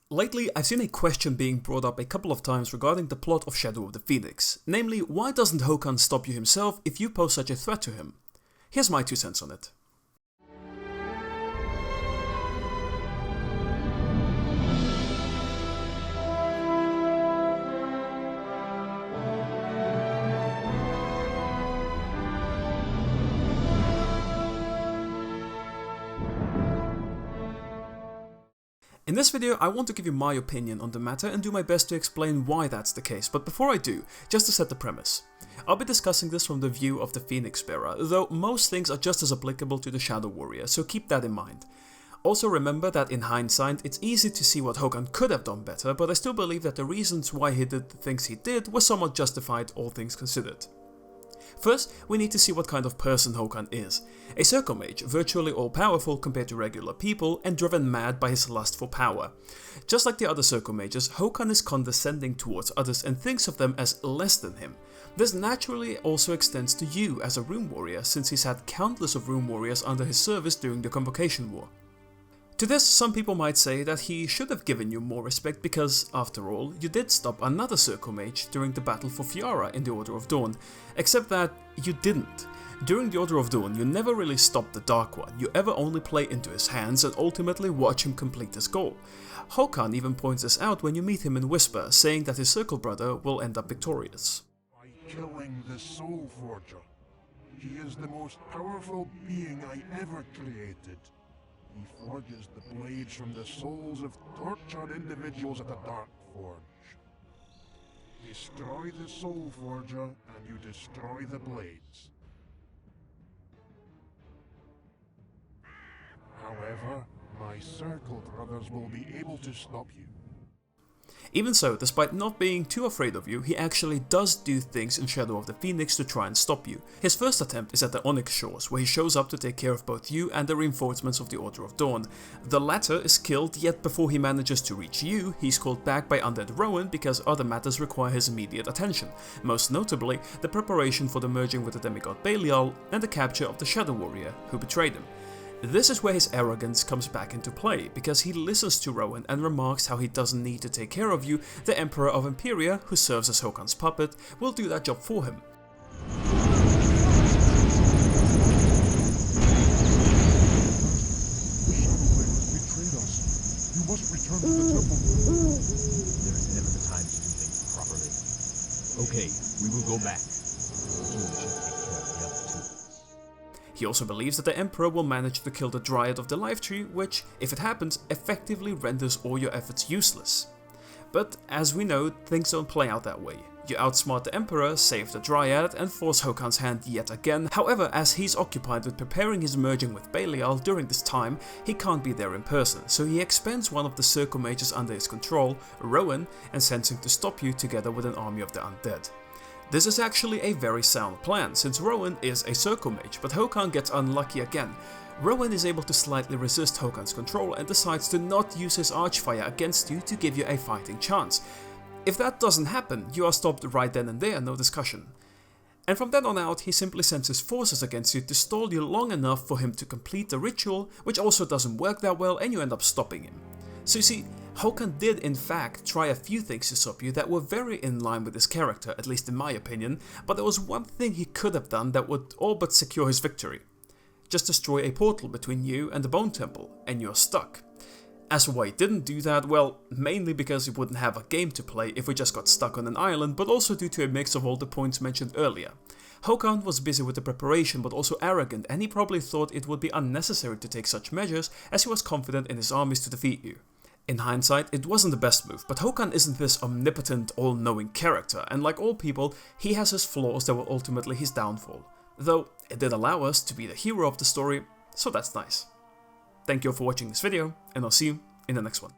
Lately, I've seen a question being brought up a couple of times regarding the plot of Shadow of the Phoenix, namely, why doesn't Hokan stop you himself if you pose such a threat to him? Here's my 2 cents on it. In this video, I want to give you my opinion on the matter and do my best to explain why that's the case, but before I do, just to set the premise. I'll be discussing this from the view of the Phoenix Bearer, though most things are just as applicable to the Shadow Warrior, so keep that in mind. Also remember that in hindsight, it's easy to see what Hokan could have done better, but I still believe that the reasons why he did the things he did were somewhat justified, all things considered. First, we need to see what kind of person Hokan is. A Circle Mage, virtually all-powerful compared to regular people and driven mad by his lust for power. Just like the other Circle Mages, Hokan is condescending towards others and thinks of them as less than him. This naturally also extends to you as a Rune Warrior, since he's had countless of Rune Warriors under his service during the Convocation War. To this, some people might say that he should have given you more respect because, after all, you did stop another Circle Mage during the battle for Fiara in the Order of Dawn, except that you didn't. During the Order of Dawn, you never really stopped the Dark One, you ever only play into his hands and ultimately watch him complete his goal. Hokan even points this out when you meet him in Whisper, saying that his Circle Brother will end up victorious. By killing the Soul Forger, he is the most powerful being I ever created. He forges the blades from the souls of tortured individuals at the Dark Forge. Destroy the Soul Forger, and you destroy the blades. However, my Circle brothers will be able to stop you. Even so, despite not being too afraid of you, he actually does do things in Shadow of the Phoenix to try and stop you. His first attempt is at the Onyx Shores, where he shows up to take care of both you and the reinforcements of the Order of Dawn. The latter is killed, yet before he manages to reach you, he's called back by Undead Rowan because other matters require his immediate attention, most notably the preparation for the merging with the demigod Belial and the capture of the Shadow Warrior, who betrayed him. This is where his arrogance comes back into play, because he listens to Rowan and remarks how he doesn't need to take care of you. The Emperor of Imperia, who serves as Hokan's puppet, will do that job for him. Betrayed us. You must return to the temple. There is never the time to do things properly. Okay, we will go back. Soon we should take care of the other two. He also believes that the Emperor will manage to kill the Dryad of the Life Tree, which, if it happens, effectively renders all your efforts useless. But as we know, things don't play out that way. You outsmart the Emperor, save the Dryad, and force Hokan's hand yet again. However, as he's occupied with preparing his merging with Belial during this time, he can't be there in person, so he expends one of the Circle Mages under his control, Rowan, and sends him to stop you together with an army of the undead. This is actually a very sound plan, since Rowan is a Circle Mage, but Hokan gets unlucky again. Rowan is able to slightly resist Hokan's control and decides to not use his Archfire against you to give you a fighting chance. If that doesn't happen, you are stopped right then and there, no discussion. And from then on out, he simply sends his forces against you to stall you long enough for him to complete the ritual, which also doesn't work that well, and you end up stopping him. So you see, Hokan did in fact try a few things to stop you that were very in line with his character, at least in my opinion, but there was one thing he could have done that would all but secure his victory. Just destroy a portal between you and the Bone Temple, and you're stuck. As for why he didn't do that, well, mainly because he wouldn't have a game to play if we just got stuck on an island, but also due to a mix of all the points mentioned earlier. Hokan was busy with the preparation but also arrogant, and he probably thought it would be unnecessary to take such measures as he was confident in his armies to defeat you. In hindsight, it wasn't the best move, but Hokan isn't this omnipotent, all-knowing character, and like all people, he has his flaws that were ultimately his downfall. Though, it did allow us to be the hero of the story, so that's nice. Thank you all for watching this video, and I'll see you in the next one.